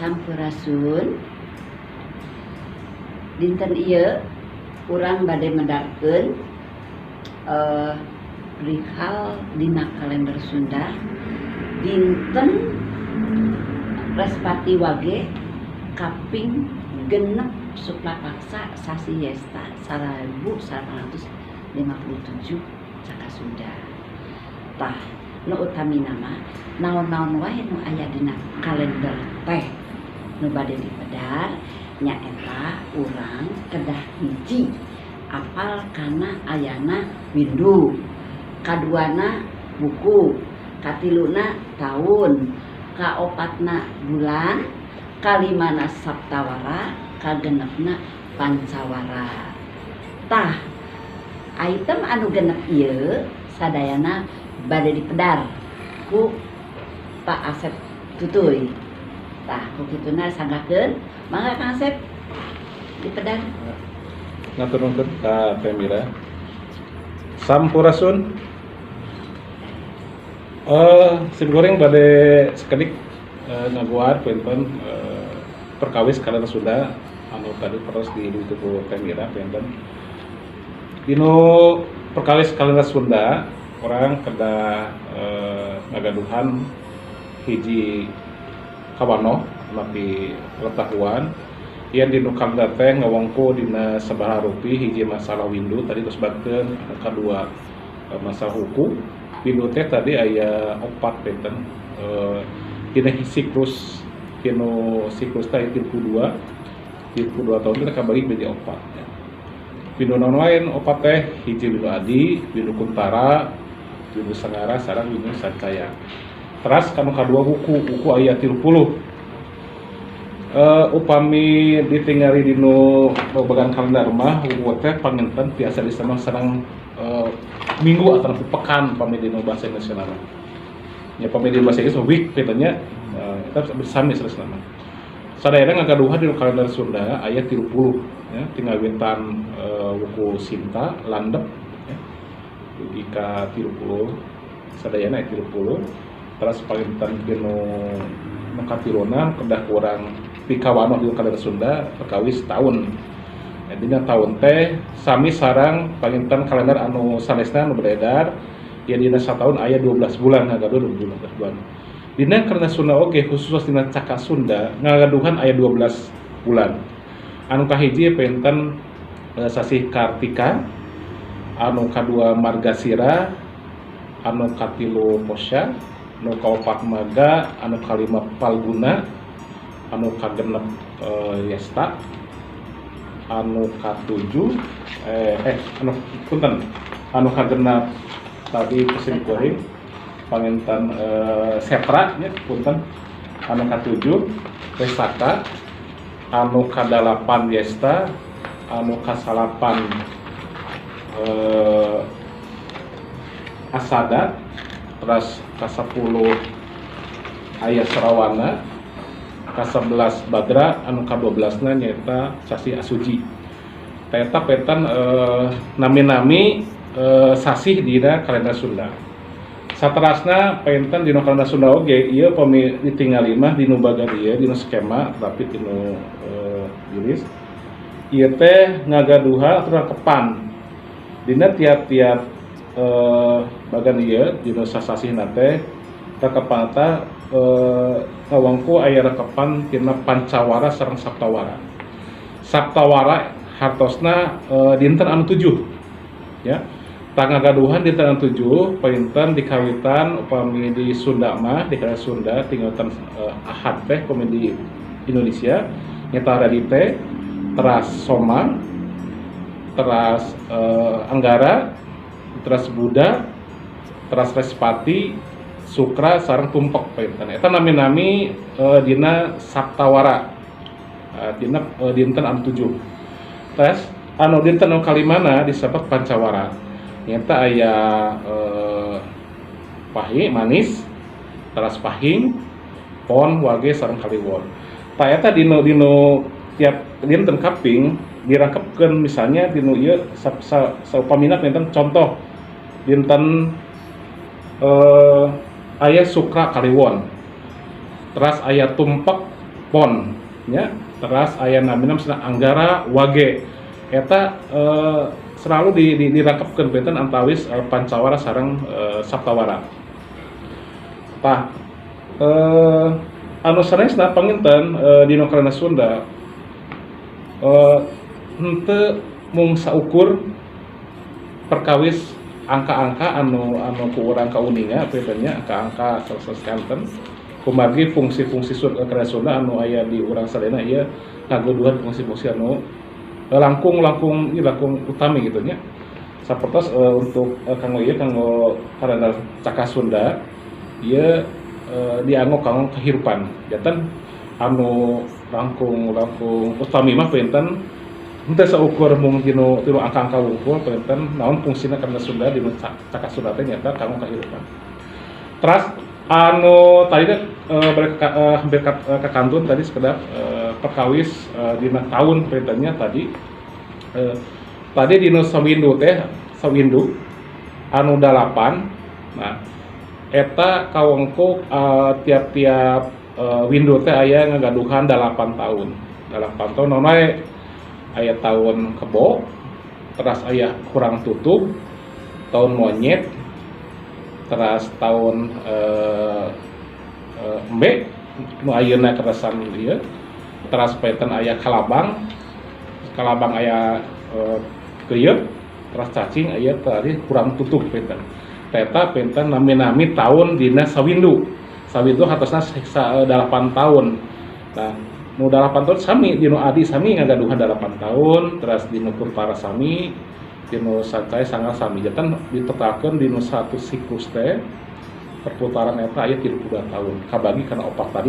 Sampurasun dinten ieu urang bade medalkeun perihal dina kalender Sunda dinten Respati Wage kaping genep Suklapaksa sasi Yesta 1957 caka Sunda. Tah nu utamina mah naon-naon wae nu aya dina kalender teh nu bade dipedar nyaeta urang kedah hiji apal kana ayana windu, kaduana buku, katiluna taun, kaopatna bulan, kalimana saptawara, kagenepna pancawara. Tah item anu genep ieu sadayana bade dipedar ku Pak Asep Tutuy. Tah ku kituna sanggakeun mangga Kang Asep dipedar. Ngatur nuntun ka Pemira. Sampurasun. Sip goreng bade sekedik ngaguar penten perkawis kalender Sunda anu tadi terus di ku Pemira penten. Dino perkawis kalender Sunda orang kedah ngagaduhan hiji kawano tapi pengetahuan yang dinu kalender teh ngawongko dina sabaraha rupi hiji masalah windu tadi terus bakeun kedua masalah hukum windu teh tadi aya 4 penten dina siklus dinu siklus teh 32 tahun kita kabagi menjadi 4 windu naon lain 4 teh hiji windu adi, windu kuntara, windu sangara sareng windu sancaya. Teras kanu kadua buku aya 30. Upami ditinggali dinu bagan kalender mah buku teh panginten biasa disana sareng minggu atau pekan upami dinu bahasa Indonesia nama. Ya upami dinu bahasa Inggris week pitanya kita bersami selesai. Sadayana ngagaduhan dinu kalender Sunda aya 30 ya tinggal wintan buku Sinta landep ya. Ika 30 sadayana 30 terus panginten dinu makapironan kedah kurang pikawano di kalender Sunda perkawis tahun. Dina tahun teh sami sarang panginten kalender anu sanesna anu beredar ya dina sataun aya 12 bulan ngagaduh 12 bulan. Dina kalender Sunda oge khusus dina caka Sunda ngagaduhan aya 12 bulan. Anu kahiji penten sasih Kartika, anu kadua Margasira, anu katilu Posya, anu kaopat Maga, anu kalima Palguna, anu kagenep Yesta, anu katujuh anu kagenep tadi pesin goreng panginten Setra nya punten anu katujuh Resaka, anu kadalapan Yesta, anu kasalapan Asada, terus ka-10 aya Serawana, ka-11 Badra, anu ka-12 na nyata sasi Asuji. Eta petan nami-nami sasih dina kalender Sunda. Saterasna penten dina kalender Sunda oge ieu pami ditingali mah dinu bagan ieu dina skema tapi dinu juris. Ieu teh ngagaduha aturan kepan. Dina tiap-tiap bagan ieu dina sasasihna teh kakepanta ngawangku aya rekepan tina pancawara sareng saptawara. Saptawara hartosna dinten anu 7 ya. Tangagaduhan dinten anu 7 painten dikawitan upami di Sunda mah di kalender Sunda tinggalkan Ahad teh upami di Indonesia nyata radi teh teras Soma, teras Anggara, teras Buddha, teras Respati, Sukra sareng Tumpek painten. Eta nami-nami dina saptawara. Dina dinten anu 7. Tes anu dinten anu kalimana disebut pancawara. Nyata aya Pahing manis, teras Pahing, Pon, Wage sareng Kaliwon. Ta eta dino tiap dinten kaping dirangkepkeun misalnya dinu ieu saupamina dinten contoh dinten aya Sukra Kaliwon, teras aya Tumpek pon nya. Teras aya namina misalna Anggara Wage eta selalu dirangkepkeun benten antawis Pancawara sareng Saptawara. Tah anu sanesna panginten dina Karana Sunda henteu mung saukur perkawis angka-angka anu ku urang kauninga bebennya angka-angka sekanten kumargi fungsi-fungsi Karana Sunda anu aya di urang sadayana ieu ngagoduhan fungsi-fungsi anu langkung utami gitu nya. Sapertos untuk kanggo Karana Caka Sunda ieu dianggo kanggo kahirupan. Janten anu langkung utami mah benten henteu saukur mung dinu angka-angka wungkul benten naon fungsina Karana Sunda dinu Caka Sunda teh nyata kanggo kahirupan. Teras anu tadi hampir ka kantun tadi sekedar perkawis dina tahun beritanya tadi dina sawindu anu 8. Nah eta kawengku tiap-tiap windu teh aya ngagaduhan 8 tahun. 8 tahun naon wae aya tahun kebo, teras aya kurang tutup, tahun monyet, teras tahun embe nu ayeuna keresan ieu, teras peten aya kalabang aya keuyeuk, teras cacing aya tadi kurang tutup peten. Teta penten nami-nami tahun dina sawindu hatosna 8 tahun. Nah, nu 8 tahun sami dinu Adi sami ngagaduhan 8 tahun, teras dinu Purpara sami, dinu Sancai sangga sami. Janten ditotalkeun dinu satu siklus teh perputaran eta aya 32 tahun. Kabagi kana opat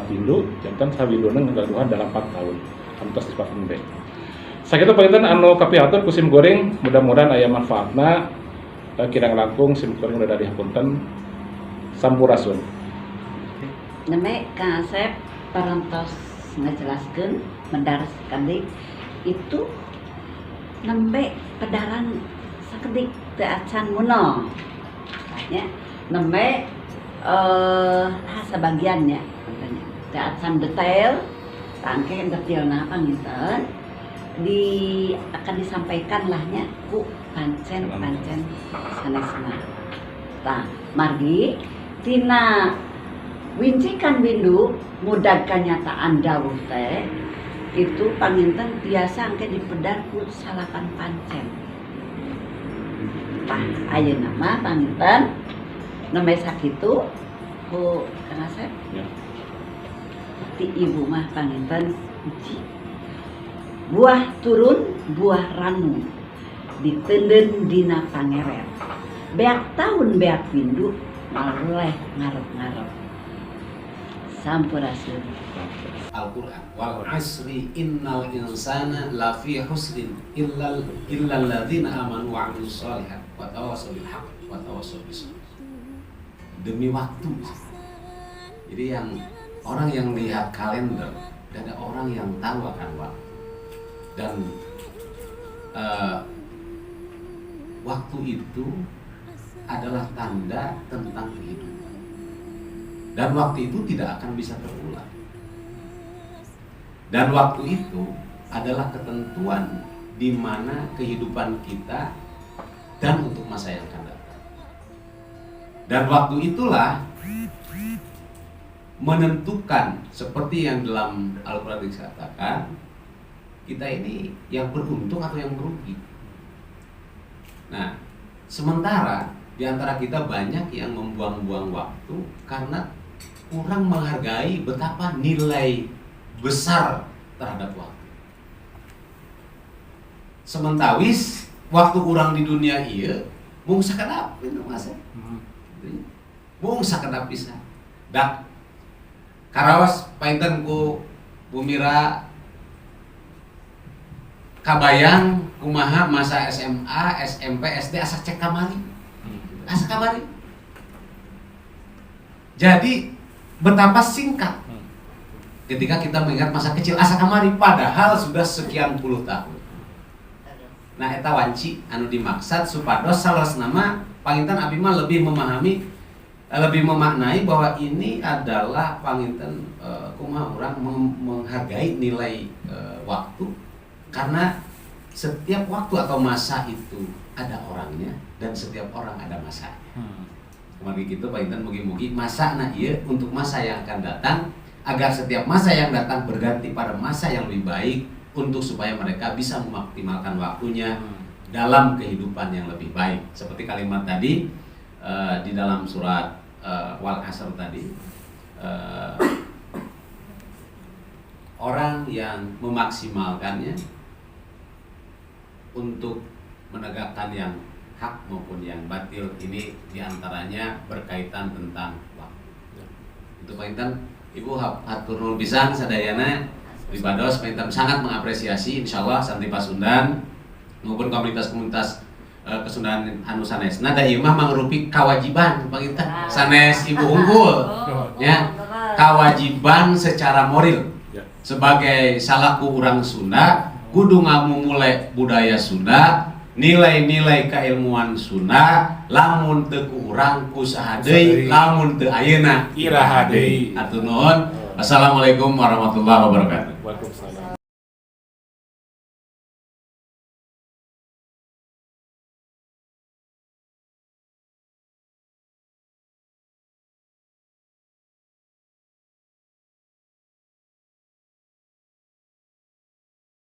windu, janten sawinduna ngagaduhan 8 tahun. Kantos dispakeun deui. Sakitu panginten anu kapihatur ku sim goreng, mudah-mudahan aya manfaatna. Kirang langkung sim goreng udah dihapunten. Sampurasun. Neme Kang Asep parantos ngajelaskeun mendaras sakedik itu nembe pedaran sakedik teu acan muno. Nya nembe sabagiannya katanya teu acan detail tangke detailna panginten akan disampaikan lahnya ku pancen sanesna. Tah margi tina wincikan windu mudag kanyataan dawuh teh itu panginten biasa angke dipedar ku 8 pancen. Tah ayeuna mah panginten nembe sakitu ku Kang Asep. Ya. Ti ibu mah panginten uji buah turun buah ranu ditenden dina pangeret. Beak tahun beak windu maleh ngarep-ngarep. Sampurasun. Al-Quran wal asri innal insana lafi husrin illal ladzina amanu wa amilus shalihat wa tawassaw bil haqq wa tawassaw bis sabr. Demi waktu. Jadi yang orang yang lihat kalender dan ada orang yang tahu akan waktu. Dan waktu itu adalah tanda tentang kehidupan. Dan waktu itu tidak akan bisa terulang. Dan waktu itu adalah ketentuan di mana kehidupan kita dan untuk masa yang akan datang. Dan waktu itulah menentukan seperti yang dalam Al-Quran dikatakan, kita ini yang beruntung atau yang merugi. Nah, sementara di antara kita banyak yang membuang-buang waktu karena kurang menghargai betapa nilai besar terhadap waktu. Sementawis waktu kurang di dunia ieu mung sakedap itu Mas. Mung sakedap pisan. Dak karaos painten ku Bumira kabayang kumaha masa SMA, SMP, SD asa cek kamari. Asa kamari. Jadi betapa singkat ketika kita mengingat masa kecil asa kamari padahal sudah sekian puluh tahun. Nah eta wanci anu dimaksud supados salasna mah panginten abdi mah lebih memahami lebih memaknai bahwa ini adalah panginten kumaha orang menghargai nilai waktu, karena setiap waktu atau masa itu ada orangnya dan setiap orang ada masanya. Kemarin gitu panginten mugi-mugi masana ieu untuk masa yang akan datang, agar setiap masa yang datang berganti pada masa yang lebih baik untuk supaya mereka bisa memaksimalkan waktunya dalam kehidupan yang lebih baik. Seperti kalimat tadi di dalam surat Wal Asr tadi, orang yang memaksimalkannya untuk menegakkan yang hak maupun yang batil, ini diantaranya berkaitan tentang waktu. Itu panginten Ibu hatur nuhun pisan sadayana Ribados, panginten sangat mengapresiasi insyaallah santri Pasundan maupun komunitas-komunitas Kesundanan anu sanesna da ieu mah mangrupi kawajiban panginten sanes Ibu unggul ya, kawajiban secara moral sebagai salaku urang Sunda kudu ngamumule budaya Sunda, nilai-nilai keilmuan Sunda, lamun teu ku urang kusaha deui, lamun teu ayeuna iraha deui. Hatur nuhun. Assalamualaikum warahmatullahi wabarakatuh. Waalaikumsalam.